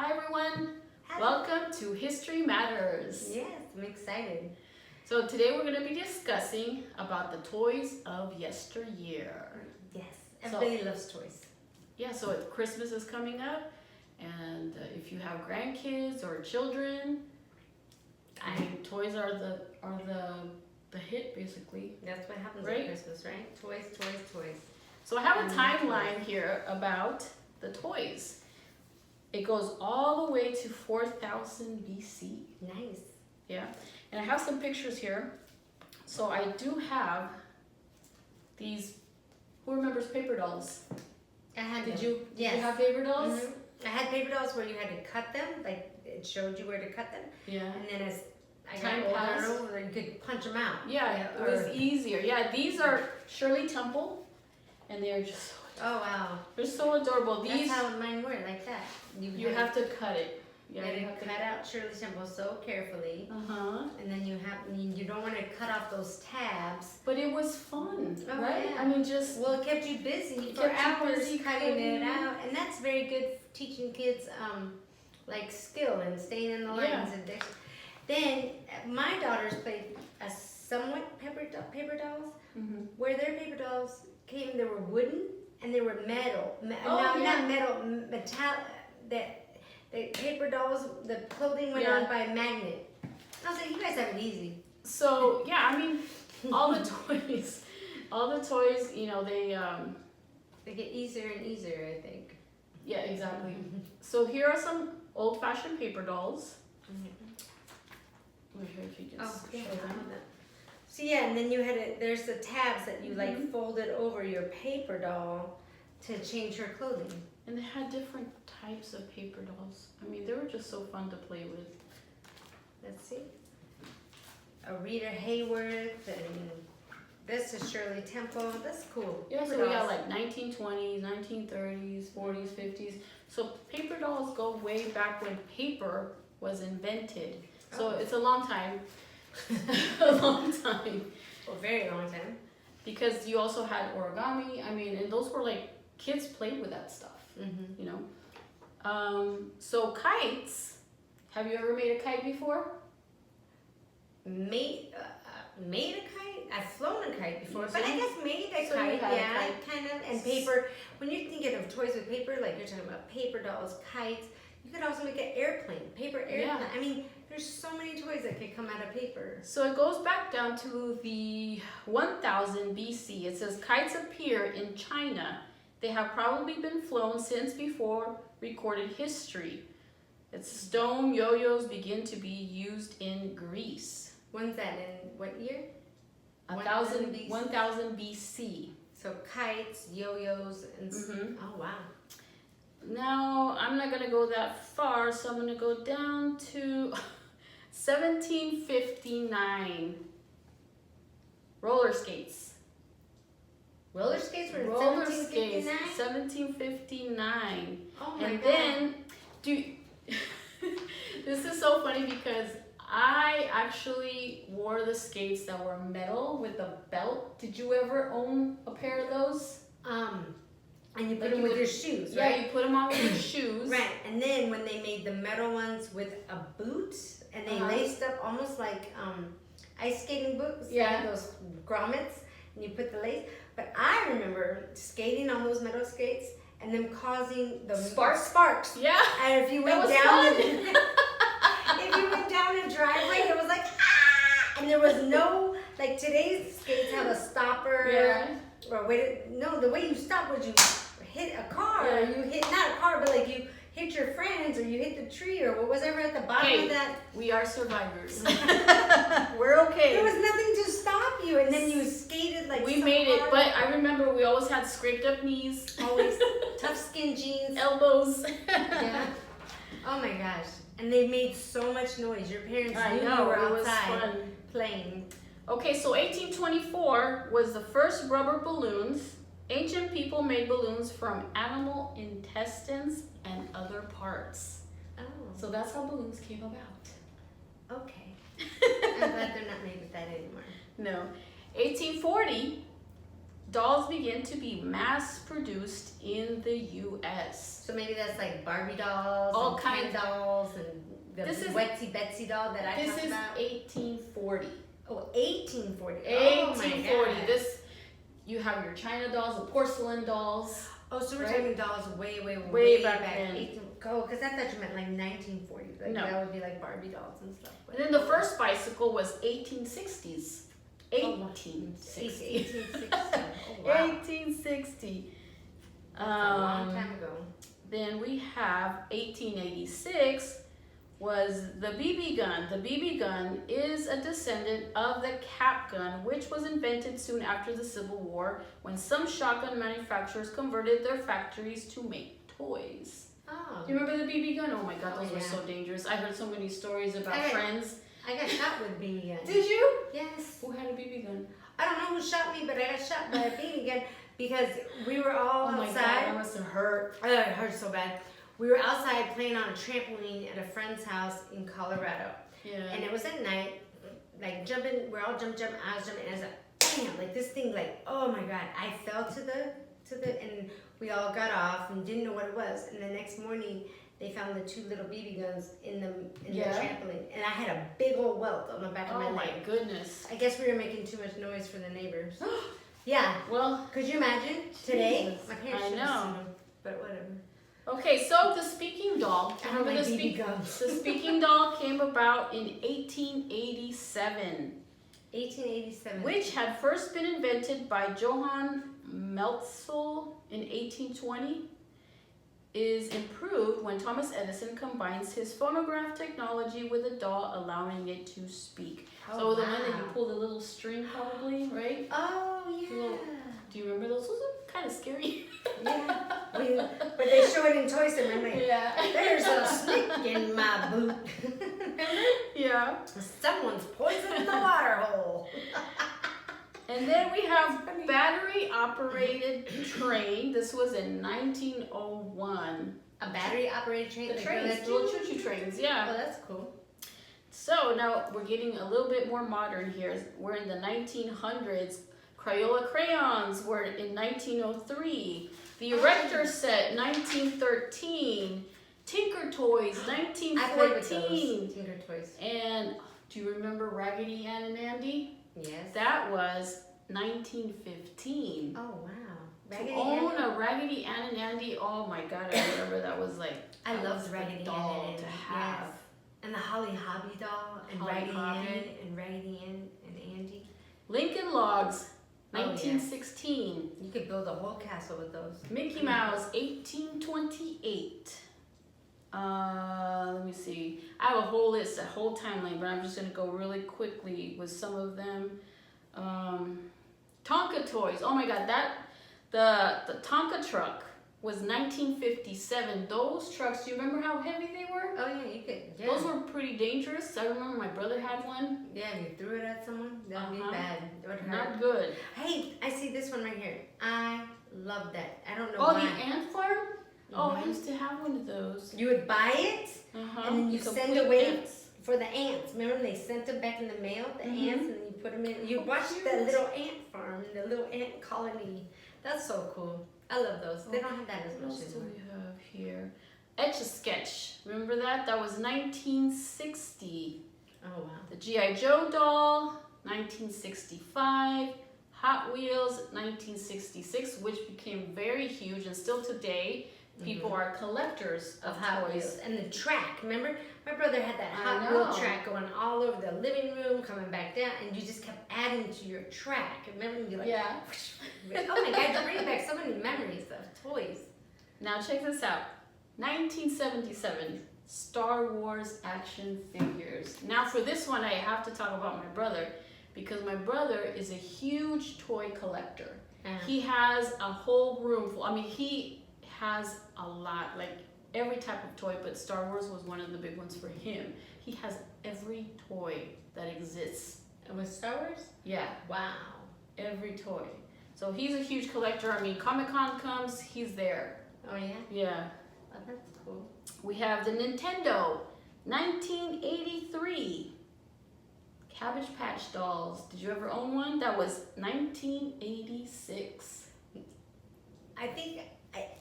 Hi everyone, Hi. welcome to History Matters. Yes, I'm excited. So today we're going to be discussing about the toys of yesteryear. Yes, everybody loves toys. Yeah, so Christmas is coming up, and if you have grandkids or children, I mean, toys are the hit basically. That's what happens Right? at Christmas, right? Toys, toys, toys. So I have a timeline here about the toys. It goes all the way to 4000 BC. Nice. Yeah, and I have some pictures here. So I do have these. Who remembers paper dolls? I had Did them. you? Yes. Did you have paper dolls? I had paper dolls where you had to cut them, like it showed you where to cut them. Yeah. And then as I Time got passed. older and older, you could punch them out. Yeah, it was easier. Yeah, these are Shirley Temple, and they're just Oh wow. they're so adorable. These That's how mine were, like that. you have to cut it. You have to cut out Shirley Temple so carefully. And then you don't want to cut off those tabs. But it was fun, Oh, right? yeah. I mean, just Well, it kept you busy for kept you hours busy cutting it cutting. out, and that's very good for teaching kids like skill and staying in the lines. Yeah. And then my daughters played a somewhat paper dolls, where their paper dolls came. They were wooden and they were metal. Not metal, metal. The paper dolls, the clothing went on by a magnet. I was like, you guys have it easy. so yeah. I mean, all the toys. You know, They get easier and easier, I think. yeah, exactly. So here are some old-fashioned paper dolls. We're here if you just show them. So yeah, and then you had there's the tabs that you like folded over your paper doll to change her clothing. And they had different types of paper dolls. I mean, they were just so fun to play with. Let's see. A Rita Hayworth, and this is Shirley Temple. That's cool. Yeah, Paper so we got dolls. like 1920s, 1930s, 40s, 50s. So paper dolls go way back when paper was invented. So it's a long time. A long time. For a very long time. Because you also had origami. I mean, and those were like, kids played with that stuff, you know. So kites. Have you ever made a kite before? Made a kite? I've flown a kite before, You but I see? guess made a So you kite, had a yeah, kite. kind of. And paper, when you're thinking of toys with paper, like you're talking about paper dolls, kites, you could also make an airplane, paper airplane. Yeah. I mean, there's so many toys that could come out of paper. So it goes back down to the 1000 BC. It says kites appear in China. They have probably been flown since before recorded history. It's stone yo-yos begin to be used in Greece. When's that, in what year? 1000 BC. So kites, yo-yos, and oh wow. Now, I'm not going to go that far, so I'm going to go down to 1759. Roller skates. Roller skates were in Roller skates, 1759? 1759. Oh my And god. then, this is so funny because I actually wore the skates that were metal with a belt. Did you ever own a pair of those? And you put Like them you with would- your shoes, Yeah, right? you put them on with your shoes. Right, and then when they made the metal ones with a boot, and they laced up almost like ice skating boots, Yeah. those grommets, and you put the lace. But I remember skating on those metal skates and them causing the sparks. Yeah. And if you That went was down, fun. if you went down a driveway, it was like and there was no like today's skates have a stopper. Yeah. Or the way you stop was you hit a car, or you hit not a car, but like you hit your friends, or you hit the tree, or whatever at the bottom of that. We are survivors. We're okay. There was nothing to stop you, and then you skated like We so made it, hard. but I remember we always had scraped up knees. Always tough skin jeans. Elbows. Yeah. Oh my gosh. And they made so much noise. Your parents I knew know, you were it was outside fun. playing. Okay, so 1824 was the first rubber balloons. Ancient people made balloons from animal intestines and other parts. Oh. So that's how balloons came about. Okay. I'm glad they're not made with that anymore. No. 1840, dolls began to be mass produced in the U.S. So maybe that's like Barbie dolls, All and kinds. Ken dolls, and the This is- Wetsy Betsy doll that I This talked is about. 1840. Oh, 1840. 1840. Oh my God. This, you have your China dolls, the porcelain dolls. Oh, so we're Right? talking dolls way Way back then. 18, oh, because I thought you meant like 1940. Like No. that would be like Barbie dolls and stuff. And then the first bicycle was 1860s. Oh, wow. 1860. 1860. Oh, wow. 1860. That's a long time ago. Then we have 1886 was the BB gun. The BB gun is a descendant of the cap gun, which was invented soon after the Civil War when some shotgun manufacturers converted their factories to make toys. Oh. Do you remember the BB gun? Oh my God, Oh, those were yeah. so dangerous. I heard so many stories about I- friends. I got shot with BB gun. Did you? Yes. Who had a BB gun? I don't know who shot me, but I got shot by a BB gun because we were all Oh my God, outside. that must have hurt. Oh, it hurt so bad. We were outside playing on a trampoline at a friend's house in Colorado. Yeah. And it was at night, like jumping, we're all jumping, I was jumping, and I was like, bam, like this thing, like, oh my God, I fell to the, and we all got off and didn't know what it was. And the next morning, they found the two little BB guns in the Yeah. trampoline. And I had a big old welt on the back of my Oh my leg. goodness. I guess we were making too much noise for the neighbors. Yeah. Well, Could you imagine today? Jesus, My parents I should have know. seen them, but whatever. okay, so the speaking doll. I don't Remember like the BB guns. The speaking doll came about in 1887, 1887. which had first been invented by Johann Meltzel in 1820. Is improved when Thomas Edison combines his phonograph technology with a doll, allowing it to speak. So the one that you pull the little string, probably, right? Oh Little- yeah. Do you remember those? Those are kind of scary. Yeah. But they show it in Toy Story. Remember? Yeah. There's a snake in my boot. Remember? Yeah. Someone's poisoned the water hole. And then we have battery-operated train. This was in 1901. A battery-operated train. The like trains, that little too? choo-choo trains, Oh, yeah. that's cool. So now we're getting a little bit more modern here. We're in the 1900s. Crayola crayons were in 1903. The Erector set, 1913. Tinker Toys, I played with 1914. those Tinker Toys. And do you remember Raggedy Ann and Andy? Yes. That was 1915. Oh wow. To Raggedy own Ann. a Raggedy Ann and Andy, oh my God, I remember that was like, I that loved was the Raggedy Ann doll and to Andy. have. Yes. And the Holly Hobby doll and Holly Raggedy Hobby. Ann and Raggedy Ann and Andy. Lincoln Logs, Oh, yeah. 1916. You could build a whole castle with those. Mickey Mouse, 1828. Let me see. I have a whole list, a whole timeline, but I'm just gonna go really quickly with some of them. Tonka toys. Oh my God, the Tonka truck was 1957. Those trucks, do you remember how heavy they were? Oh yeah, you could. Yeah. Those were pretty dangerous. I remember my brother had one. Yeah, if you threw it at someone, that would be Uh-huh. bad. It would hurt. Not good. Hey, I see this one right here. I love that. I don't know Oh, why. the ant farm? Oh, I Mhm. used to have one of those. You would buy it Uh-huh. and then you could send put away ants. for the ants. Remember when they sent them back in the mail, the Mhm. ants, and then you put them in. You Oh, watched cute. that little ant farm and the little ant colony. That's so cool. I love those. They don't have that as What much else do anymore. we have here? Etch-a-Sketch. Remember that? That was 1960. Oh wow. The G.I. Joe doll, 1965. Hot Wheels, 1966, which became very huge, and still today, people are collectors of Hot toys. Wheels and the track. Remember, my brother had that I Hot Wheel know. track going all over the living room, coming back down, and you just kept adding to your track. Remember, you'd be like, Yeah. oh my God, you bring back so many memories of toys. Now check this out. 1977, Star Wars action figures. Now for this one, I have to talk about my brother because my brother is a huge toy collector. He has a whole room full. I mean, he has a lot, like every type of toy, but Star Wars was one of the big ones for him. He has every toy that exists. And with Star Wars? Yeah, Wow. every toy. So he's a huge collector. I mean, Comic-Con comes, he's there. Oh yeah? Yeah. Oh, that's cool. We have the Nintendo, 1983. Cabbage Patch dolls. Did you ever own one? That was 1986. I think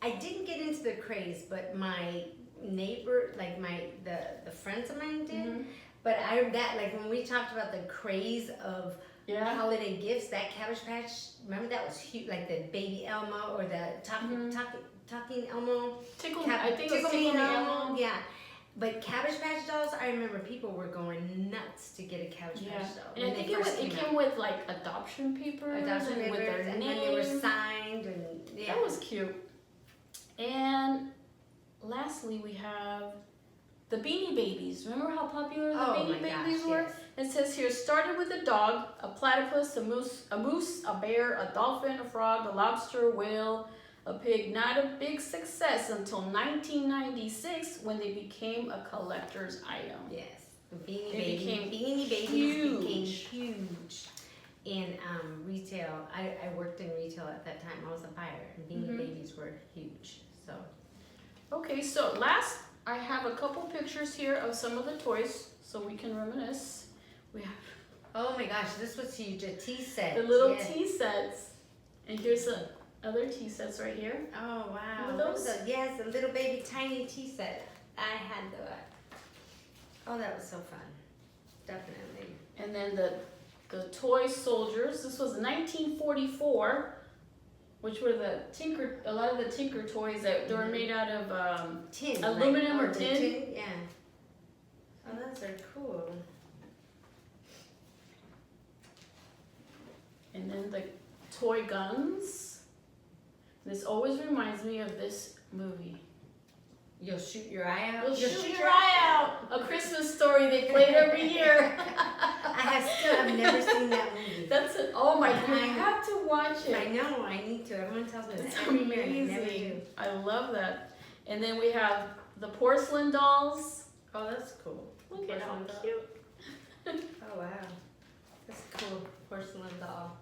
I didn't get into the craze, but my neighbor, like the friends of mine did. Mhm. But like when we talked about the craze of Yeah. holiday gifts, that Cabbage Patch, remember that was huge, like the baby Elmo or the talking Elmo. Tickle. I think it was Tickle Me Tickle Me Elmo. Yeah. But Cabbage Patch dolls, I remember people were going nuts to get a Cabbage Patch doll. And I think it came with like adoption papers and with their and name. then they were signed and yeah. That was cute. And lastly, we have the Beanie Babies. Remember how popular the Beanie Babies were? Yes. It says here, started with a dog, a platypus, a moose, a bear, a dolphin, a frog, a lobster, a whale, a pig. Not a big success until 1996 when they became a collector's item. Yes, the Beanie became Babies huge. became huge in retail. I worked in retail at that time. I was a buyer, and Beanie Babies were huge. So okay, so last I have a couple pictures here of some of the toys so we can reminisce. We have oh my gosh, this was huge. A tea set. the little tea sets, and here's other tea sets right here. Oh wow! Remember those? Yes, a little baby tiny tea set. I had that. Oh, that was so fun. Definitely. And then the toy soldiers. This was 1944, which were a lot of the Tinker toys that they were made out of tin, aluminum or the tin. Yeah. Oh, those are cool. And then the toy guns. This always reminds me of this movie. You'll shoot your eye out. You'll shoot your eye out. A Christmas Story they played every year. I have never seen that movie. That's it. Oh my God, you have to watch it. I know, I need to. Everyone tells me It's that every year. I never do. amazing. I love that. And then we have the porcelain dolls. Oh, that's cool. Look at how Porcelain doll. cute. Oh wow, that's cool. Porcelain doll.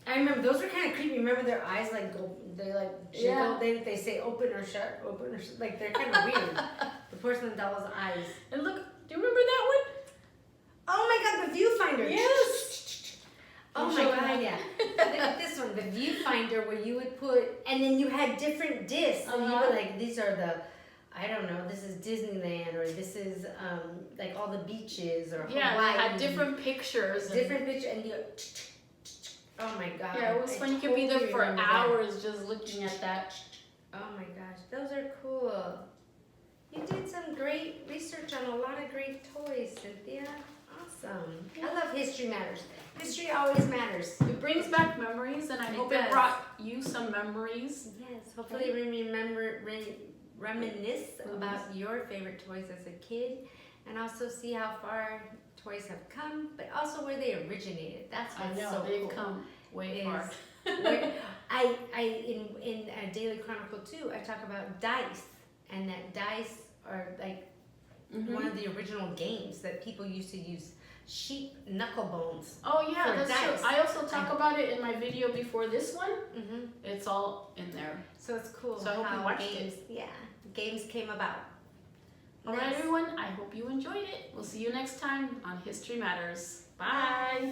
I remember those were kind of creepy. Remember their eyes like go, they like jiggle. Yeah. They say open or shut, like they're kind of weird. The porcelain doll's eyes. And look, do you remember that one? Oh my God, the viewfinder. Yes. Oh my God, yeah. Look at this one, the viewfinder, where you would put, and then you had different discs, and you were like, these are the, I don't know, this is Disneyland, or this is like all the beaches, or Yeah, Hawaii. they had different pictures. Different pictures, and you. Oh my God. Yeah, it was fun. You could be there for hours just looking at that. Oh my gosh, those are cool. You did some great research on a lot of great toys, Cynthia. Awesome. I love History Matters. History always matters. It brings back memories, and I hope it brought you some memories. Yes, hopefully reminisce about your favorite toys as a kid, and also see how far toys have come, but also where they originated. That's what's so they've cool. come way far. In Daily Chronicle too, I talk about dice, and that dice are like one of the original games that people used to use sheep knuckle bones. Oh yeah, for that's dice. true. I also talk about it in my video before this one. Mm-hmm. It's all in there. So it's cool. So I hope you watched games, it. Yeah, games came about. All right, everyone. I hope you enjoyed it. We'll see you next time on History Matters. Bye.